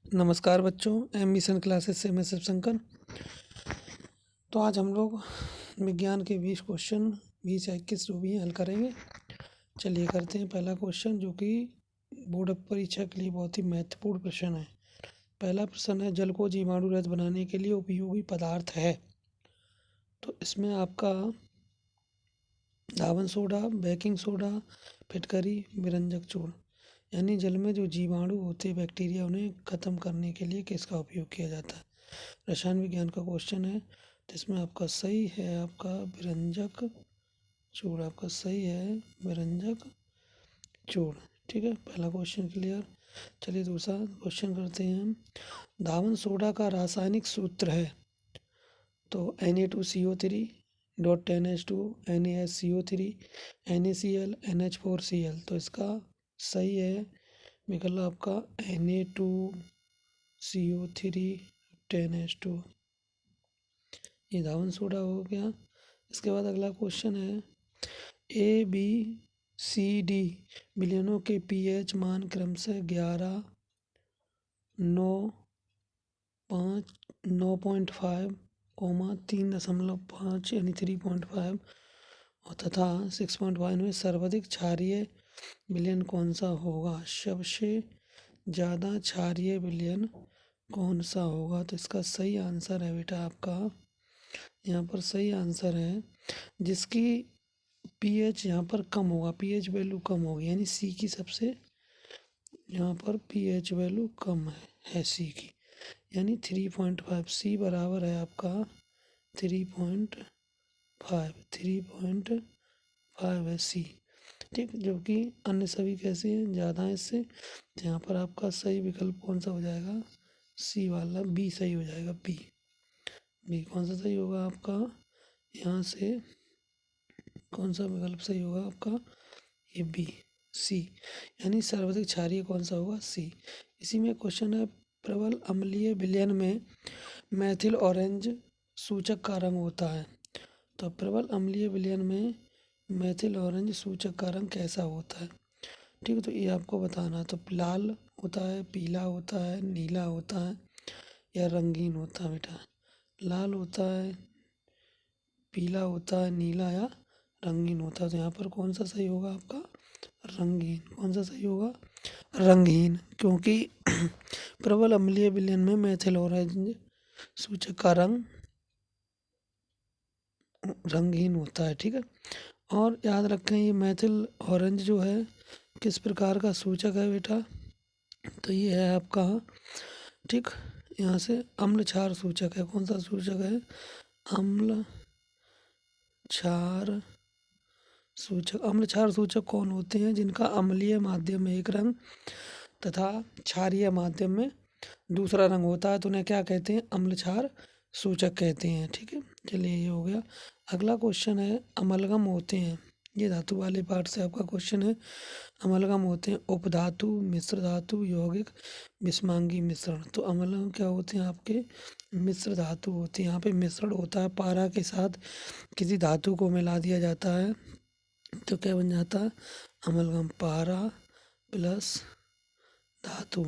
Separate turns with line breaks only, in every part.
नमस्कार बच्चों, ambition classes से मैं शिवशंकर। तो आज हम लोग विज्ञान के 20 क्वेश्चन 20 या 21 जो भी हैं हल करेंगे। चलिए करते हैं पहला क्वेश्चन, जो कि बोर्ड परीक्षा के लिए बहुत ही महत्वपूर्ण प्रश्न है। पहला प्रश्न है, जल को जीवाणु रहित बनाने के लिए उपयोगी पदार्थ है। तो इसमें आपका धावन सोडा, बेकिंग सोडा, फिटकरी, विरंजक चूर्ण। यानी जल में जो जीवाणु होते हैं, बैक्टीरिया, उन्हें खत्म करने के लिए किसका उपयोग किया जाता है। रसायन विज्ञान का क्वेश्चन है, तो इसमें आपका सही है आपका विरंजक चूर्ण। आपका सही है विरंजक चूर्ण। ठीक है, पहला क्वेश्चन क्लियर। चलिए दूसरा क्वेश्चन करते हैं हम। धावन सोडा का रासायनिक सूत्र है, तो Na2CO3 dot 10H2 NaSCO3 NaCl NH4Cl। तो इसका सही है विकल्प आपका Na2CO3 10H2। ये धावन सोडा हो गया। इसके बाद अगला क्वेश्चन है, ABCD विलयनों के pH मान क्रमशः 11, 9, 5, 9.5, 3.5 यानी 3.5 और तथा 6.5 में सर्वाधिक क्षारीय विलयन कौन सा होगा। सबसे ज़्यादा क्षारीय विलयन कौन सा होगा। तो इसका सही आंसर है बेटा आपका, यहाँ पर सही आंसर है जिसकी pH यहाँ पर कम होगा, pH वैल्यू कम होगी, यानी सी की सबसे यहाँ पर pH वैल्यू कम है सी की, यानी 3.5। सी बराबर है आपका 3.5 है सी। ठीक, जो कि अन्य सभी कैसे हैं, ज़्यादा है इससे। तो यहाँ पर आपका सही विकल्प कौन सा हो जाएगा, सी वाला, बी सही हो जाएगा। बी कौन सा सही होगा आपका, यहाँ से कौन सा विकल्प सही होगा आपका, ये बी सी, यानी सर्वाधिक क्षारीय कौन सा होगा, सी। इसी में क्वेश्चन है, प्रबल अम्लीय विलयन में मैथिल ऑरेंज सूचक का रंग होता है। तो प्रबल अम्लीय विलयन में मैथिल ऑरेंज सूचक का रंग कैसा होता है। ठीक है, तो ये आपको बताना। तो लाल होता है, पीला होता है, नीला होता है या रंगीन होता है बेटा। लाल होता है, पीला होता है, नीला या रंगीन होता है। तो यहाँ पर कौन सा सही होगा आपका, रंगीन। कौन सा सही होगा, रंगीन, क्योंकि प्रबल अम्लीय विलयन में मैथिल ऑरेंज सूचक का रंग रंगीन होता है। ठीक है, और याद रखें ये मैथिल ऑरेंज जो है किस प्रकार का सूचक है बेटा, तो ये है आपका, ठीक, यहाँ से अम्ल क्षार सूचक है। कौन सा सूचक है, अम्ल क्षार सूचक। अम्ल क्षार सूचक कौन होते हैं, जिनका अम्लीय माध्यम में एक रंग तथा क्षारीय माध्यम में दूसरा रंग होता है, तो उन्हें क्या कहते हैं, अम्ल क्षार सूचक कहते हैं। ठीक है, चलिए ये हो गया। अगला क्वेश्चन है, अमलगम होते हैं, ये धातु वाले पार्ट से आपका क्वेश्चन है। अमलगम होते हैं उपधातु, मिश्र धातु, यौगिक, विषमांगी मिश्रण। तो अमलगम क्या होते हैं आपके, मिश्र धातु होती है। यहाँ पे मिश्रण होता है, पारा के साथ किसी धातु को मिला दिया जाता है, तो क्या बन जाता है, अमलगम। पारा प्लस धातु,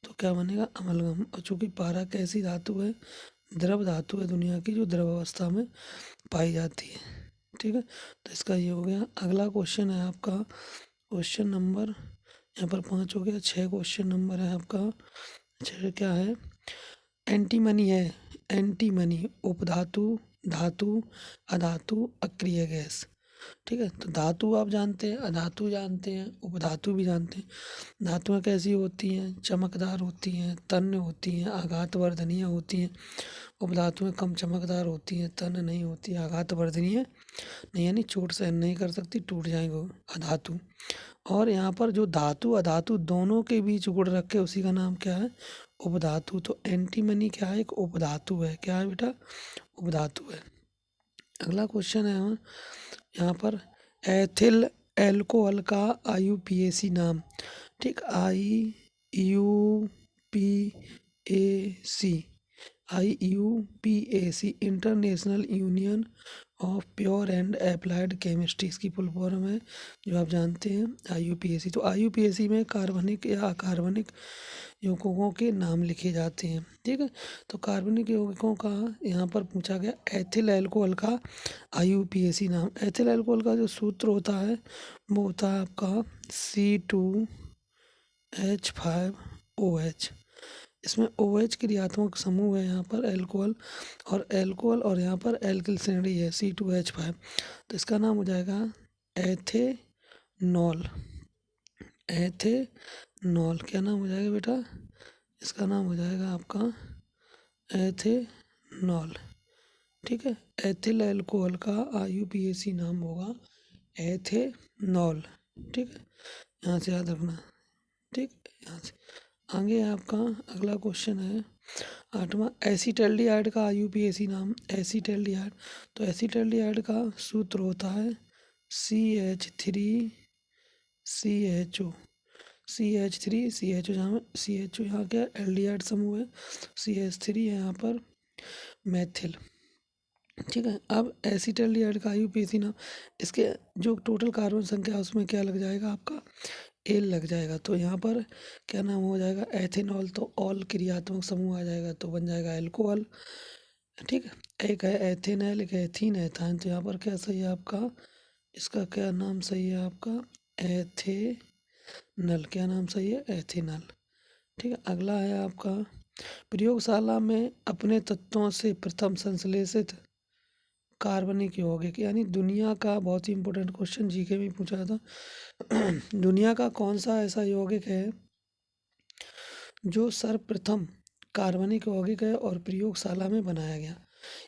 तो क्या बनेगा, अमलगम। और चूँकि पारा कैसी धातु है, द्रव धातु है दुनिया की, जो द्रव अवस्था में पाई जाती है। ठीक है, तो इसका ये हो गया। अगला क्वेश्चन है आपका, क्वेश्चन नंबर यहाँ पर 5 हो गया। 6 क्वेश्चन नंबर है आपका। 6 क्या है, एंटीमनी है। एंटीमनी उपधातु, धातु, अधातु, अक्रिय गैस। ठीक है, तो धातु आप जानते हैं, अधातु जानते हैं, उपधातु भी जानते हैं। धातुएं कैसी होती हैं, चमकदार होती हैं, तन्य होती हैं, आघातवर्धनीय होती हैं। उपधातुएं कम चमकदार होती हैं, तन्य नहीं होती, आघातवर्धनीय नहीं, यानी चोट सहन नहीं कर सकती, टूट जाएंगे अधातु। और यहाँ पर जो धातु अधातु दोनों के बीच गुण रखे, उसी का नाम क्या है, उपधातु। तो एंटीमनी क्या है, एक उपधातु है। क्या है बेटा, उपधातु है। अगला क्वेश्चन है यहाँ पर, एथिल एल्कोहल का IUPAC नाम। ठीक, IUPAC international union of pure and applied chemistry, इसकी फुल फॉर्म है, जो आप जानते हैं IUPAC। तो IUPAC में कार्बनिक या अकार्बनिक यौगिकों के नाम लिखे जाते हैं। ठीक है, तो कार्बनिक यौगिकों का यहाँ पर पूछा गया एथिल अल्कोहल का IUPAC नाम। एथिल अल्कोहल का जो सूत्र होता है वो होता है आपका C2H5OH। इसमें OH क्रियात्मक समूह है यहाँ पर अल्कोहल और यहाँ पर एल्किल श्रेणी है C2H5। तो इसका नाम हो जाएगा एथेनॉल। एथेनॉल क्या नाम हो जाएगा बेटा? इसका नाम हो जाएगा आपका एथेनॉल। ठीक है, एथिल अल्कोहल का IUPAC नाम होगा एथेनॉल। ठीक है, यहाँ से याद रखना। ठीक, यहाँ से आगे आपका अगला क्वेश्चन है 8वां, एसीटल्डिहाइड का IUPAC नाम। एसीटल्डिहाइड, तो एसीटल्डिहाइड का सूत्र होता है CH3CHO। CH3CHO, जहाँ CHO यहाँ क्या एल्डिहाइड समूह है, CH3 है यहाँ पर मैथिल। ठीक है, अब एसीटल्डिहाइड का IUPAC नाम, इसके जो टोटल कार्बन संख्या है उसमें क्या लग जाएगा आपका एल लग जाएगा। तो यहाँ पर क्या नाम हो जाएगा एथेनॉल, तो ऑल क्रियात्मक समूह आ जाएगा तो बन जाएगा अल्कोहल। ठीक है, एक है एथेनॉल, एक एथीन, एथाइन। तो यहाँ पर क्या सही है आपका, इसका क्या नाम सही है आपका एथेनल। क्या नाम सही है? एथेनल। ठीक है, अगला है आपका प्रयोगशाला में अपने तत्वों से प्रथम संश्लेषित कार्बनिक यौगिक, यानी दुनिया का बहुत ही इंपॉर्टेंट क्वेश्चन जीके में पूछा था दुनिया का कौन सा ऐसा यौगिक है जो सर्वप्रथम कार्बनिक यौगिक है और प्रयोगशाला में बनाया गया,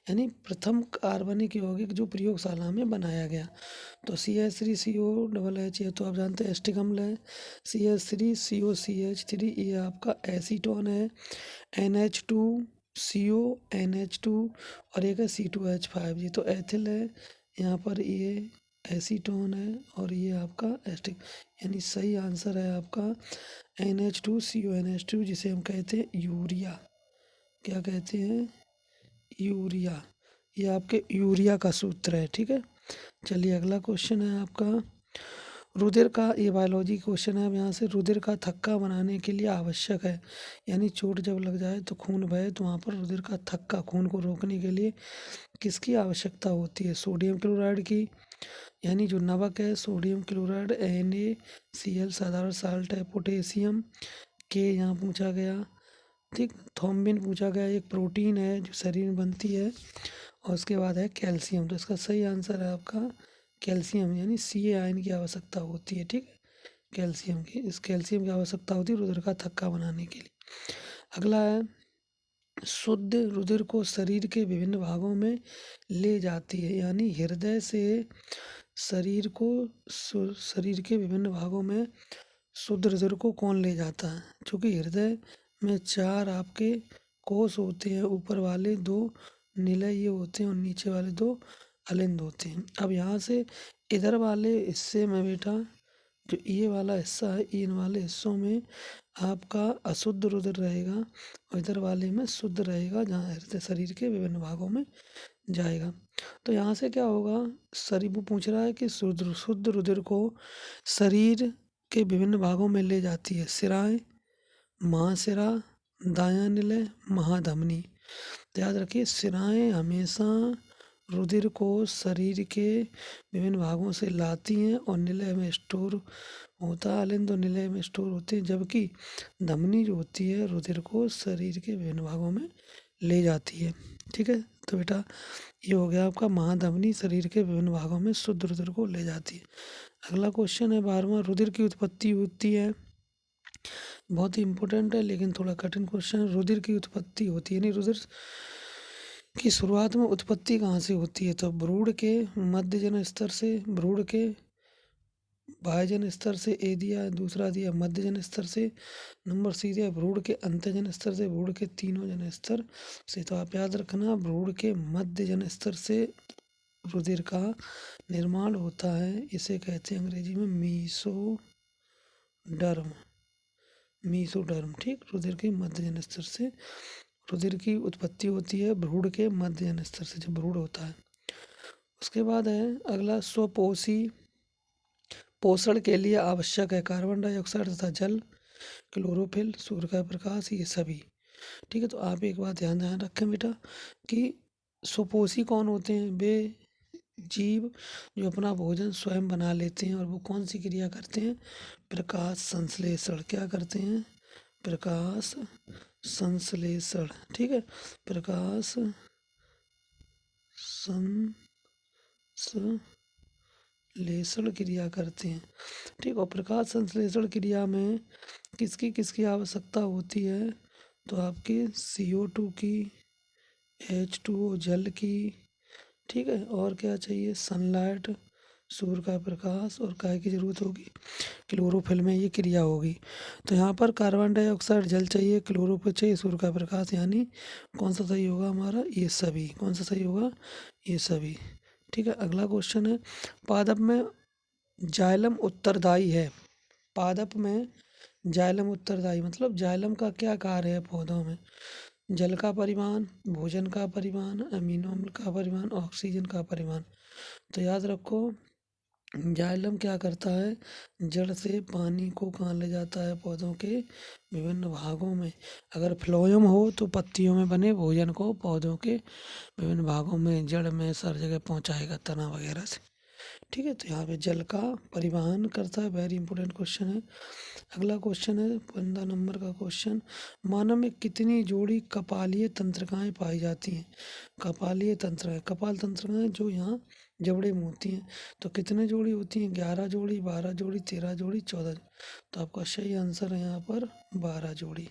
यानी प्रथम कार्बनिक यौगिक जो प्रयोगशाला में बनाया गया। तो CH3COOH है, तो आप जानते हैं एस्टिक अम्ल है। CH3COCH3 ये आपका एसीटोन है। NH2CONH2 और एक है C2H5, ये तो एथिल है। यहाँ पर ये एसीटोन है और ये आपका एस्टिक, यानी सही आंसर है आपका NH2CONH2, जिसे हम कहते हैं यूरिया। क्या कहते हैं? यूरिया। ये आपके यूरिया का सूत्र है। ठीक है, चलिए अगला क्वेश्चन है आपका रुधिर का, ये बायोलॉजी क्वेश्चन है। अब यहाँ से रुधिर का थक्का बनाने के लिए आवश्यक है, यानी चोट जब लग जाए तो खून बहे, तो वहाँ पर रुधिर का थक्का, खून को रोकने के लिए किसकी आवश्यकता होती है? सोडियम क्लोराइड की, यानी जो नमक है सोडियम क्लोराइड NaCl साधारण साल्ट है। पोटेशियम के यहाँ पूछा गया। ठीक, थोम्बिन पूछा गया, एक प्रोटीन है जो शरीर में बनती है। और उसके बाद है कैल्शियम, तो इसका सही आंसर है आपका कैल्शियम, यानी Ca आयन की आवश्यकता होती है। ठीक है, कैल्शियम की, इस कैल्शियम की आवश्यकता होती है रुधिर का थक्का बनाने के लिए। अगला है शुद्ध रुधिर को शरीर के विभिन्न भागों में ले जाती है, यानी हृदय से शरीर के विभिन्न भागों में शुद्ध रुधिर को कौन ले जाता है? क्योंकि हृदय में 4 आपके कोष होते हैं, ऊपर वाले 2 निलय होते हैं और नीचे वाले 2 अलिंद होते हैं। अब यहाँ से इधर वाले हिस्से में बेटा, जो ये वाला हिस्सा है, इन वाले हिस्सों में आपका अशुद्ध रुधिर रहेगा और इधर वाले में शुद्ध रहेगा, जहाँ हृदय शरीर के विभिन्न भागों में जाएगा। तो यहाँ से क्या होगा, शरीर वो पूछ रहा है कि शुद्ध रुधिर को शरीर के विभिन्न भागों में ले जाती है शिराएं, महाशिरा, दायां निलय, महाधमनी। तो याद रखिए शिराएं हमेशा रुधिर को शरीर के विभिन्न भागों से लाती हैं और निलय में स्टोर होता है, अलिंद और निलय में स्टोर होते हैं, जबकि धमनी जो होती है रुधिर को शरीर के विभिन्न भागों में ले जाती है। ठीक है, तो बेटा ये हो गया आपका महाधमनी शरीर के विभिन्न भागों में शुद्ध रुधिर को ले जाती है। अगला क्वेश्चन है 12वां, रुधिर की उत्पत्ति होती है, बहुत ही इंपॉर्टेंट है लेकिन थोड़ा कठिन क्वेश्चन है। रुधिर की उत्पत्ति होती है, यानी रुधिर की शुरुआत में उत्पत्ति कहाँ से होती है? तो भ्रूण के मध्यजन स्तर से, भ्रूण के बाह्यजन स्तर से ए दिया, दूसरा दिया मध्यजन स्तर से, नंबर सी दिया भ्रूण के अंतजन स्तर से, भ्रूण के तीनों जन स्तर से। तो आप याद रखना भ्रूण के मध्यजन स्तर से रुधिर का निर्माण होता है, इसे कहते हैं अंग्रेजी में मीसोडर्म। मीसोडर्म, ठीक, रुधिर के मध्यजन स्तर से रुधिर की उत्पत्ति होती है, भ्रूण के मध्यजन स्तर से जब भ्रूण होता है। उसके बाद है अगला स्वपोषी पोषण के लिए आवश्यक है कार्बन डाइऑक्साइड तथा जल। क्लोरोफिल, सूर्य का प्रकाश, ये सभी। ठीक है, तो आप एक बात ध्यान ध्यान रखें बेटा कि सुपोषी कौन होते हैं? वे जीव जो अपना भोजन स्वयं बना लेते हैं और वो कौन सी क्रिया करते हैं? प्रकाश संश्लेषण। क्या करते हैं? प्रकाश संश्लेषण। ठीक है, प्रकाश संश्लेषण क्रिया करते हैं। ठीक, और प्रकाश संश्लेषण क्रिया में किसकी किसकी आवश्यकता होती है? तो आपके CO2 की, H2O जल की, ठीक है, और क्या चाहिए? सनलाइट, सूर्य का प्रकाश, और काय की जरूरत होगी? क्लोरोफिल में ये क्रिया होगी। तो यहाँ पर कार्बन डाइऑक्साइड जल चाहिए, क्लोरोफिल चाहिए, सूर्य का प्रकाश, यानी कौन सा सही होगा हमारा? ये सभी। कौन सा सही होगा? ये सभी। ठीक है, अगला क्वेश्चन है, पादप में जाइलम उत्तरदायी है। पादप में जाइलम उत्तरदायी मतलब जाइलम का क्या कार्य है पौधों में? जल का परिवहन, भोजन का परिवहन, अमीनो अम्ल का परिवहन, ऑक्सीजन का परिवहन। तो याद रखो, जाइलम क्या करता है? जड़ से पानी को कहाँ ले जाता है? पौधों के विभिन्न भागों में। अगर फ्लोएम हो तो पत्तियों में बने भोजन को पौधों के विभिन्न भागों में, जड़ में, हर जगह पहुँचाएगा, तना वगैरह से। ठीक है, तो यहाँ पे जल का परिवहन करता है। वेरी इंपॉर्टेंट क्वेश्चन है। अगला क्वेश्चन है 15 नंबर का क्वेश्चन, मानव में कितनी जोड़ी कपालीय तंत्रिकाएं पाई जाती हैं? कपालीय तंत्रिकाएं, कपाल तंत्रिकाएं जो यहाँ जबड़े में होती हैं, तो कितने जोड़ी होती हैं? 11 जोड़ी, 12 जोड़ी, 13 जोड़ी, 14 जोड़ी। तो आपका सही आंसर है यहाँ पर 12 जोड़ी।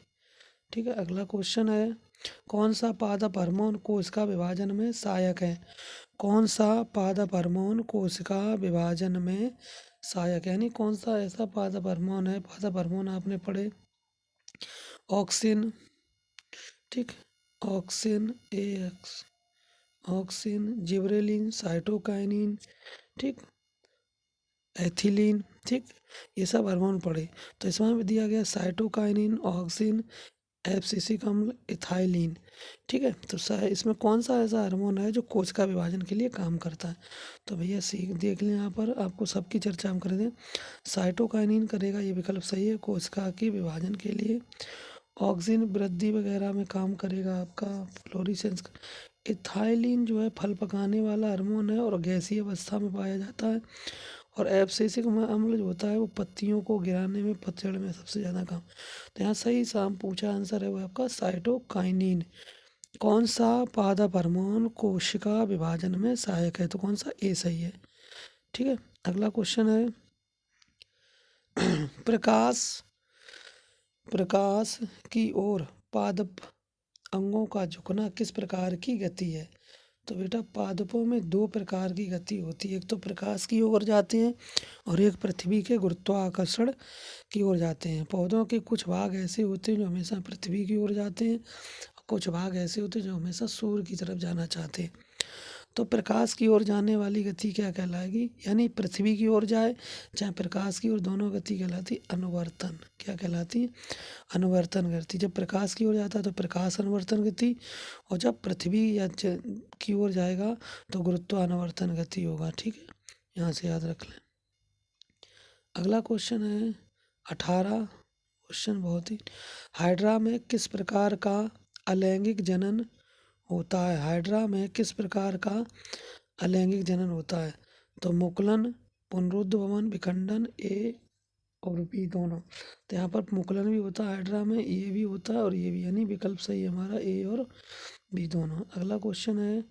ठीक है, अगला क्वेश्चन है, कौन सा पादप हार्मोन कोशिका विभाजन में सहायक है? कौन सा पादप हार्मोन कोशिका विभाजन में सहायक है? यानी कौन सा ऐसा पादप हार्मोन है? पादप हार्मोन आपने पढ़े, ऑक्सिन, ठीक, auxin, AX, auxin, gibberellin, cytokinin, ठीक, एथिलीन, ठीक, ये सब हार्मोन पढ़े। तो इसमें भी दिया गया साइटोकाइनिन, ऑक्सिन, एब्सिसिक अम्ल, इथाइलिन। ठीक है, तो इसमें कौन सा ऐसा हार्मोन है जो कोशिका विभाजन के लिए काम करता है? तो भैया देख लें, यहाँ पर आपको सबकी चर्चा हम कर दें। साइटोकाइनिन करेगा, ये विकल्प सही है, कोशिका के विभाजन के लिए। ऑक्सिन वृद्धि वगैरह में काम करेगा आपका, फ्लोरिसेंस। इथाइलिन जो है फल पकाने वाला हार्मोन है और गैसीय अवस्था में पाया जाता है। और एब्सिसिक अम्ल जो होता है वो पत्तियों को गिराने में, पतझड़ में सबसे ज़्यादा काम। तो यहाँ सही साम पूछा आंसर है वो आपका साइटोकाइनिन। कौन सा पादप हार्मोन कोशिका विभाजन में सहायक है? तो कौन सा? ए सही है। ठीक है, अगला क्वेश्चन है, प्रकाश की ओर पादप अंगों का झुकना किस प्रकार की गति है? तो बेटा पादपों में दो प्रकार की गति होती है, एक तो प्रकाश की ओर जाते हैं और एक पृथ्वी के गुरुत्वाकर्षण की ओर जाते हैं। पौधों के कुछ भाग ऐसे होते हैं जो हमेशा पृथ्वी की ओर जाते हैं, कुछ भाग ऐसे होते हैं जो हमेशा सूर्य की तरफ जाना चाहते हैं। तो प्रकाश की ओर जाने वाली गति क्या कहलाएगी? यानी पृथ्वी की ओर जाए चाहे प्रकाश की ओर, दोनों गति कहलाती अनुवर्तन। क्या कहलाती? अनुवर्तन गति। जब प्रकाश की ओर जाता है तो प्रकाश अनुवर्तन गति, और जब पृथ्वी या की ओर जाएगा तो गुरुत्वानुवर्तन गति होगा। ठीक है, यहाँ से याद रख लें। अगला क्वेश्चन है 18, क्वेश्चन बहुत ही, हाइड्रा में किस प्रकार का अलैंगिक जनन होता है? हाइड्रा में किस प्रकार का अलैंगिक जनन होता है? तो मुकुलन, पुनरुद्भवन, विखंडन, ए और बी दोनों। तो यहाँ पर मुकुलन भी होता है हाइड्रा में, ये भी होता है और ये भी, यानी विकल्प सही है हमारा ए और बी दोनों। अगला क्वेश्चन है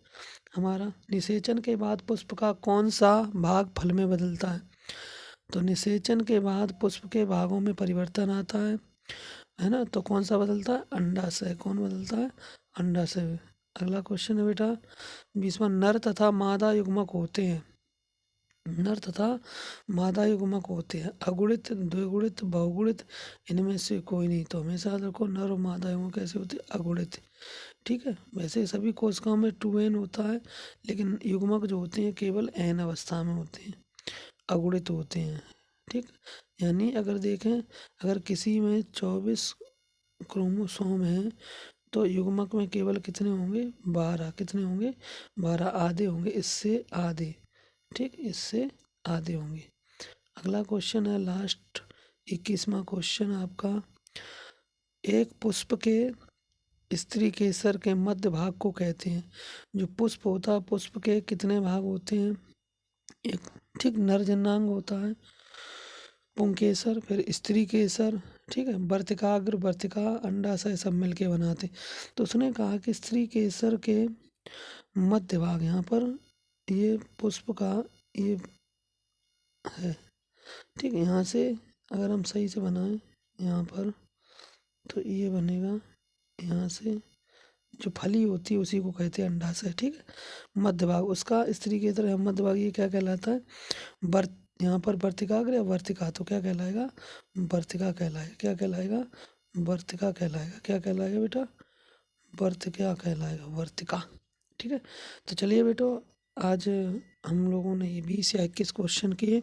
हमारा, निषेचन के बाद पुष्प का कौन सा भाग फल में बदलता है? तो निषेचन के बाद पुष्प के भागों में परिवर्तन आता है ना? तो कौन सा बदलता है? अंडाशय। कौन बदलता है? अंडाशय। अगला क्वेश्चन है बेटा 20वां, नर तथा मादा युग्मक होते हैं, नर तथा मादा युग्मक होते हैं, अगुणित, द्विगुणित, बहुगुणित, इनमें से कोई नहीं। तो हमेशा याद रखो, नर और मादा युग्मक कैसे होते हैं? अगुणित। ठीक है, वैसे सभी कोशिकाओं में 2n होता है, लेकिन युग्मक जो होते हैं केवल n अवस्था में होते हैं, अगुणित होते हैं। ठीक, यानी अगर देखें, अगर किसी में 24 क्रोमोसोम हैं तो युग्मक में केवल कितने होंगे? 12। कितने होंगे? 12, आधे होंगे, इससे आधे। ठीक, इससे आधे होंगे। अगला क्वेश्चन है लास्ट 21वां क्वेश्चन आपका, एक पुष्प के स्त्री केसर के मध्य भाग को कहते हैं। जो पुष्प होता है, पुष्प के कितने भाग होते हैं? एक, ठीक, नर जनांग होता है पुंकेसर, फिर स्त्री केसर, ठीक है, वर्तिकाग्र, वर्तिका, अंडाशय सब मिलके बनाते। तो उसने कहा कि स्त्री केसर के मध्य भाग, यहाँ पर ये पुष्प का ये है, ठीक है। यहाँ से अगर हम सही से बनाएं यहाँ पर, तो ये बनेगा, यहाँ से जो फली होती है उसी को कहते हैं अंडाशय, ठीक है। मध्य भाग उसका स्त्री की तरह मध्य भाग, ये क्या कहलाता है? वर्त, यहाँ पर वर्तिकाग्र या वर्तिका, तो क्या कहलाएगा? वर्तिका कहलाएगा। क्या कहलाएगा? वर्तिका कहलाएगा। क्या कहलाएगा बेटा? वर्तिका कहलाएगा, वर्तिका, ठीक है। तो चलिए बेटो, आज हम लोगों ने ये 20 या 21 क्वेश्चन किए,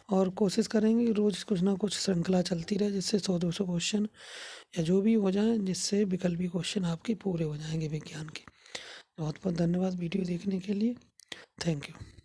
और कोशिश करेंगे कि रोज़ कुछ ना कुछ श्रृंखला चलती रहे, जिससे 100-200 क्वेश्चन या जो भी हो जाए, जिससे विकल्पी क्वेश्चन आपके पूरे हो जाएंगे विज्ञान के। बहुत बहुत धन्यवाद वीडियो देखने के लिए। Thank you.